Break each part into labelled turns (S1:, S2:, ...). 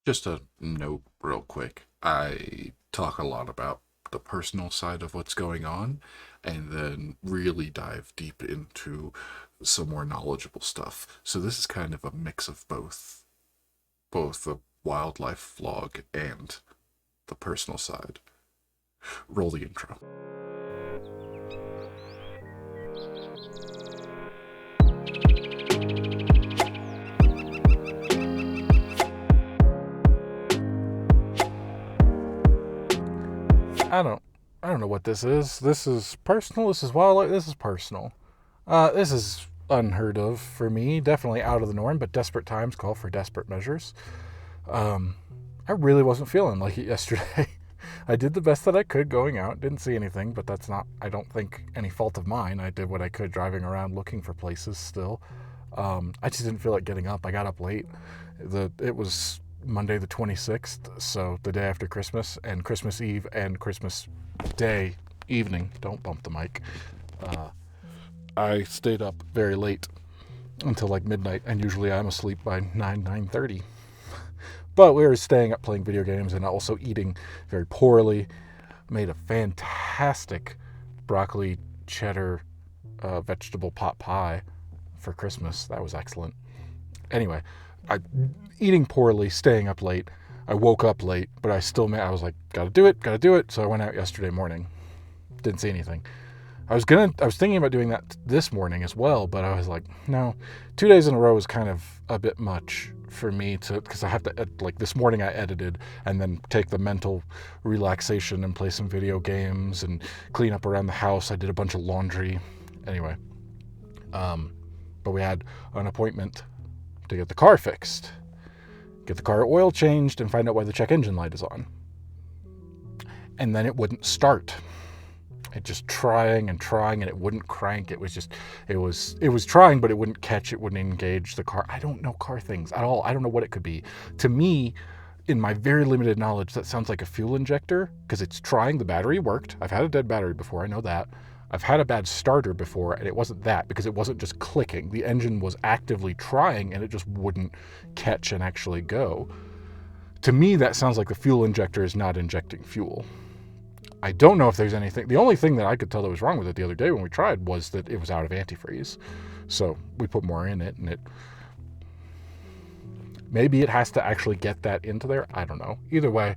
S1: Just a note, real quick. I talk a lot about the personal side of what's going on and then really dive deep into some more knowledgeable stuff. So this is kind of a mix of both the wildlife vlog and the personal side. Roll the intro.
S2: I don't I don't know what this is. This is personal. This is wildlife. This is personal. This is unheard of for me. Definitely out of the norm. But desperate times call for desperate measures. Um, I really wasn't feeling like it yesterday. I did the best that I could going out. Didn't see anything, but that's not, I don't think, any fault of mine. I did what I could driving around looking for places still. I just didn't feel like getting up. I got up late. It was Monday the 26th, so the day after Christmas, and Christmas Eve and Christmas Day evening. Don't bump the mic. Uh, I stayed up very late until like midnight, and usually I'm asleep by 9:30. But we were staying up playing video games and also eating very poorly. Made a fantastic broccoli cheddar vegetable pot pie for Christmas. That was excellent. Anyway, I eating poorly, staying up late. I woke up late, but I was like, gotta do it, gotta do it. So I went out yesterday morning. Didn't see anything. I was thinking about doing that this morning as well, but I was like, no, 2 days in a row is kind of a bit much for me to, because I have to, like this morning I edited and then take the mental relaxation and play some video games and clean up around the house. I did a bunch of laundry. Anyway, but we had an appointment to get the car fixed, get the car oil changed, and find out why the check engine light is on. And then it wouldn't start. It just trying and trying, and it wouldn't crank. It was trying, but it wouldn't catch. It wouldn't engage the car. I don't know car things at all. I don't know what it could be. To me, in my very limited knowledge, that sounds like a fuel injector because it's trying. The battery worked. I've had a dead battery before. I know that. I've had a bad starter before, and it wasn't that because it wasn't just clicking. The engine was actively trying, and it just wouldn't catch and actually go. To me, that sounds like the fuel injector is not injecting fuel. I don't know if there's anything. The only thing that I could tell that was wrong with it the other day when we tried was that it was out of antifreeze. So we put more in it, and it maybe it has to actually get that into there. I don't know. Either way,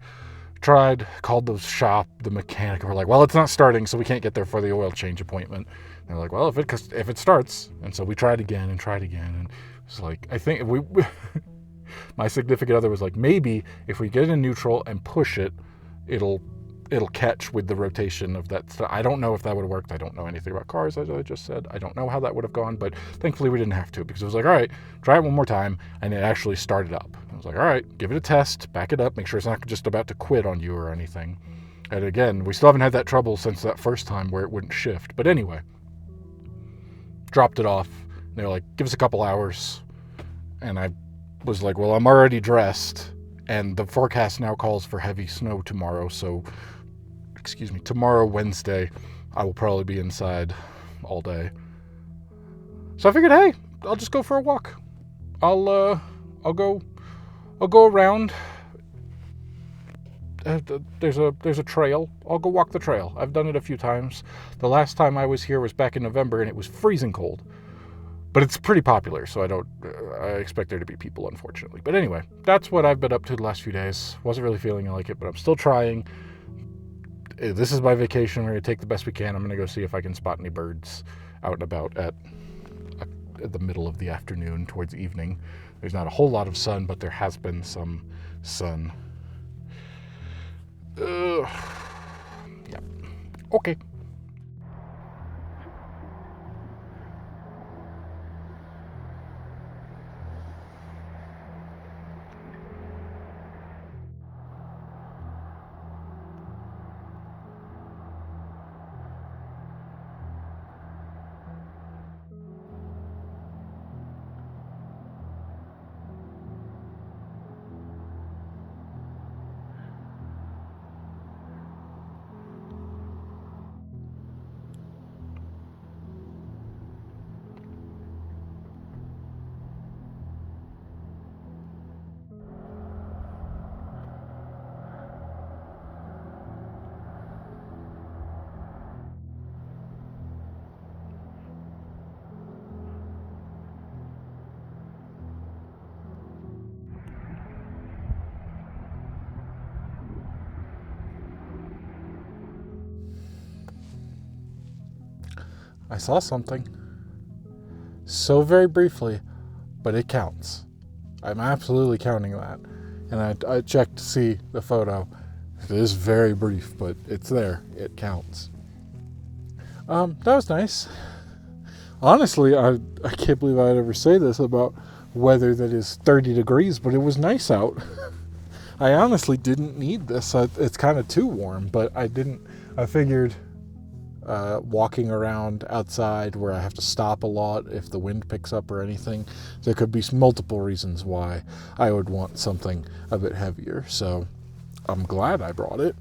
S2: tried, called the shop, the mechanic. We're like, well, it's not starting, so we can't get there for the oil change appointment. And they're like, well, if it starts, and so we tried again and tried again, and it's like I think we my significant other was like, maybe if we get it in neutral and push it, it'll it'll catch with the rotation of that stuff. I don't know if that would have worked. I don't know anything about cars, as I just said. I don't know how that would have gone, but thankfully we didn't have to because it was like, all right, try it one more time, and it actually started up. I was like, all right, give it a test, back it up, make sure it's not just about to quit on you or anything. And again, we still haven't had that trouble since that first time where it wouldn't shift. But anyway, dropped it off. They were like, give us a couple hours. And I was like, well, I'm already dressed. And the forecast now calls for heavy snow tomorrow. So, excuse me, tomorrow, Wednesday, I will probably be inside all day. So I figured, hey, I'll just go for a walk. I'll, uh, I'll go, I'll go around. There's a trail. I'll go walk the trail. I've done it a few times. The last time I was here was back in November, and it was freezing cold. But it's pretty popular, so I expect there to be people, unfortunately. But anyway, that's what I've been up to the last few days. Wasn't really feeling like it, but I'm still trying. This is my vacation. We're going to take the best we can. I'm going to go see if I can spot any birds out and about at the middle of the afternoon towards evening. There's not a whole lot of sun, but there has been some sun. Yeah. Okay. I saw something. So very briefly, but it counts. I'm absolutely counting that. And I checked to see the photo. It is very brief, but it's there. It counts. That was nice. Honestly, I can't believe I'd ever say this about weather that is 30 degrees, but it was nice out. I honestly didn't need this. It's kind of too warm, but I figured walking around outside where I have to stop a lot if the wind picks up or anything, there could be multiple reasons why I would want something a bit heavier. So I'm glad I brought it,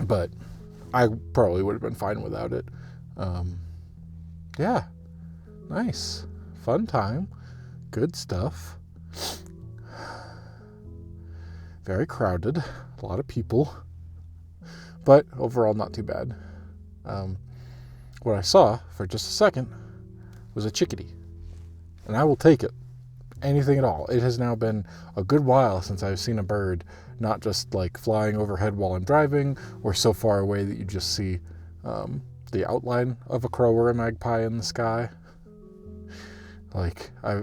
S2: but I probably would have been fine without it. Yeah, nice. Fun time. Good stuff. Very crowded. A lot of people. But overall, not too bad. What I saw for just a second was a chickadee. And I will take it. Anything at all. It has now been a good while since I've seen a bird, not just like flying overhead while I'm driving, or so far away that you just see the outline of a crow or a magpie in the sky. Like I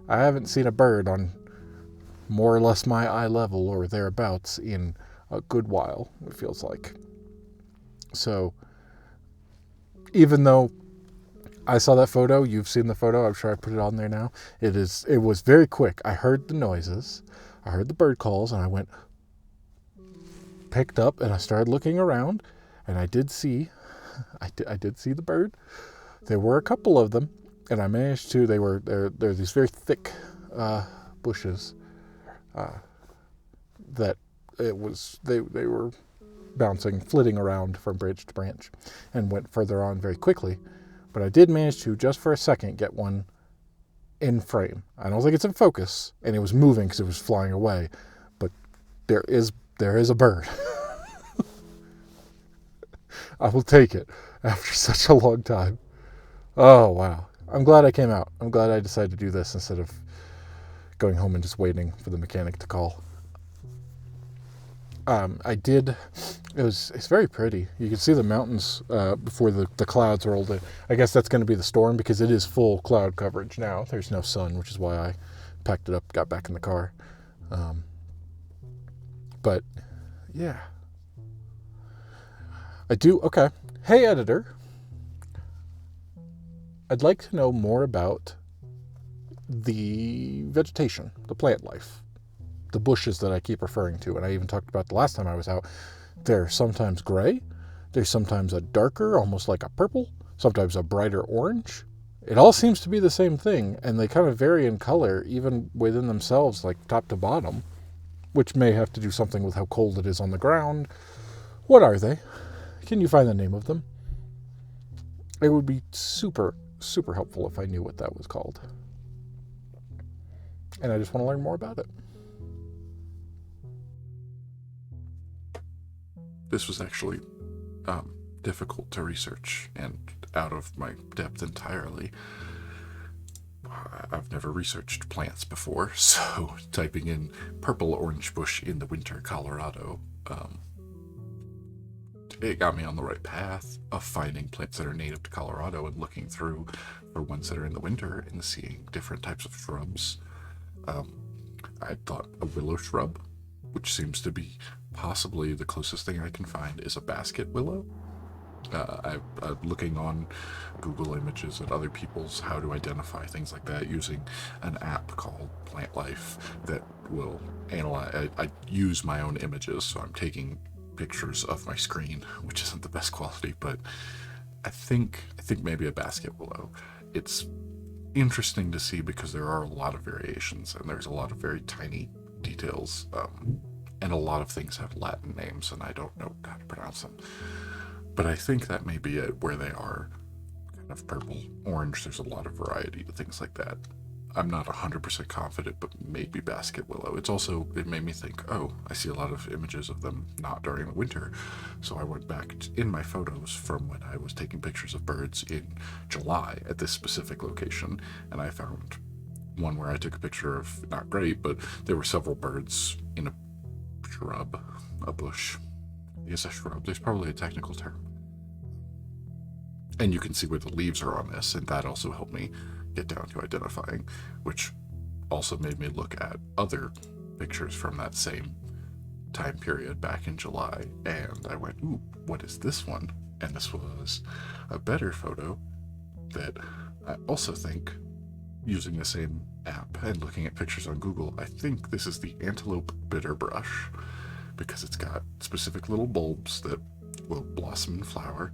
S2: haven't seen a bird on more or less my eye level or thereabouts in a good while, it feels like. So even though I saw that photo, you've seen the photo, I'm sure I put it on there now. It was very quick. I heard the noises, I heard the bird calls, and I picked up and I started looking around, and I did see the bird. There were a couple of them, and I managed to. They're these very thick bushes that they were bouncing, flitting around from branch to branch, and went further on very quickly. But I did manage to, just for a second, get one in frame. I don't think it's in focus, and it was moving because it was flying away. But there is a bird. I will take it after such a long time. Oh, wow. I'm glad I came out. I'm glad I decided to do this instead of going home and just waiting for the mechanic to call. It's very pretty. You can see the mountains before the clouds rolled in. I guess that's going to be the storm because it is full cloud coverage now. There's no sun, which is why I packed it up, got back in the car. But, yeah. Okay. Hey, editor. I'd like to know more about the vegetation, the plant life, the bushes that I keep referring to. And I even talked about the last time I was out. They're sometimes gray. There's sometimes a darker, almost like a purple, sometimes a brighter orange. It all seems to be the same thing, and they kind of vary in color, even within themselves, like top to bottom, which may have to do something with how cold it is on the ground. What are they? Can you find the name of them? It would be super, super helpful if I knew what that was called. And I just want to learn more about it.
S1: This was actually difficult to research and out of my depth entirely. I've never researched plants before, so typing in purple orange bush in the winter Colorado, it got me on the right path of finding plants that are native to Colorado and looking through for ones that are in the winter and seeing different types of shrubs. I thought a willow shrub, which seems to be possibly the closest thing I can find, is a basket willow. I'm looking on Google Images at other people's how to identify things like that using an app called Plant Life that will analyze. I use my own images, so I'm taking pictures of my screen, which isn't the best quality, but I think maybe a basket willow. It's interesting to see because there are a lot of variations and there's a lot of very tiny details, and a lot of things have Latin names and I don't know how to pronounce them. But I think that may be it, where they are kind of purple, orange. There's a lot of variety to things like that. I'm not 100% confident, but maybe basket willow. It made me think, oh, I see a lot of images of them not during the winter. So I went back in my photos from when I was taking pictures of birds in July at this specific location, and I found one where I took a picture of, not great, but there were several birds in a bush. I guess a shrub. There's probably a technical term. And you can see where the leaves are on this, and that also helped me get down to identifying, which also made me look at other pictures from that same time period back in July, and I went, ooh, what is this one? And this was a better photo that I also think, using the same app and looking at pictures on Google, I think this is the Antelope Bitter Brush, because it's got specific little bulbs that will blossom and flower,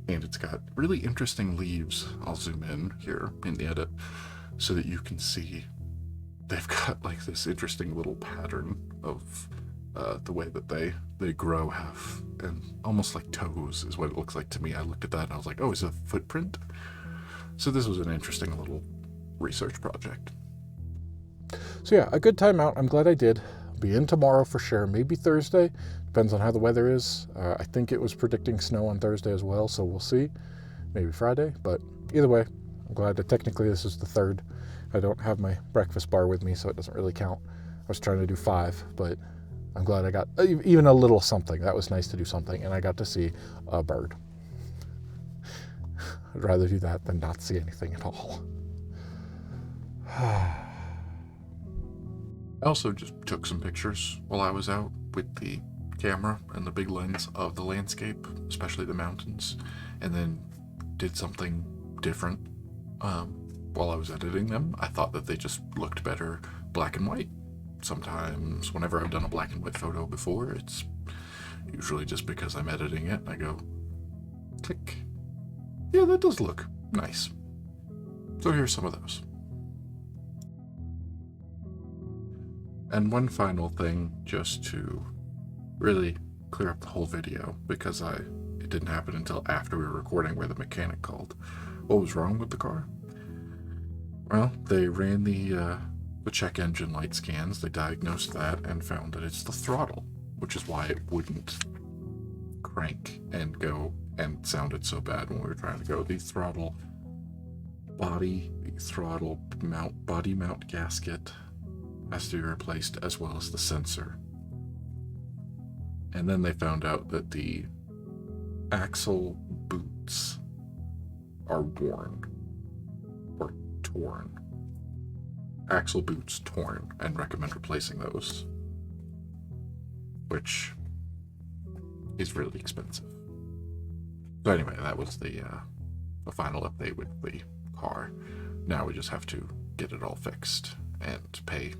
S1: and it's got really interesting leaves. I'll zoom in here in the edit so that you can see they've got like this interesting little pattern of the way that they grow, half and almost like toes is what it looks like to me. I looked at that and I was like, oh, is it a footprint? So this was an interesting little research project.
S2: So yeah, a good time out. I'm glad I did. I'll be in tomorrow for sure. Maybe Thursday. Depends on how the weather is. I think it was predicting snow on Thursday as well, so we'll see. Maybe Friday, but either way, I'm glad that technically this is the 3rd. I don't have my breakfast bar with me, so it doesn't really count. I was trying to do 5, but I'm glad I got even a little something. That was nice to do something, and I got to see a bird. I'd rather do that than not see anything at all.
S1: I also just took some pictures while I was out with the camera and the big lens of the landscape, especially the mountains, and then did something different while I was editing them. I thought that they just looked better black and white. Sometimes whenever I've done a black and white photo before, it's usually just because I'm editing it, I go, click. Yeah, that does look nice. So here's some of those. And one final thing, just to really clear up the whole video, because it didn't happen until after we were recording where the mechanic called. What was wrong with the car? Well, they ran the check engine light scans, they diagnosed that and found that it's the throttle, which is why it wouldn't crank and go and sounded so bad when we were trying to go. The throttle body mount gasket has to be replaced, as well as the sensor. And then they found out that the axle boots are worn or torn. Axle boots torn, and recommend replacing those, which is really expensive. So anyway, that was the final update with the car. Now we just have to get it all fixed and pay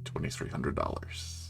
S1: $2,300.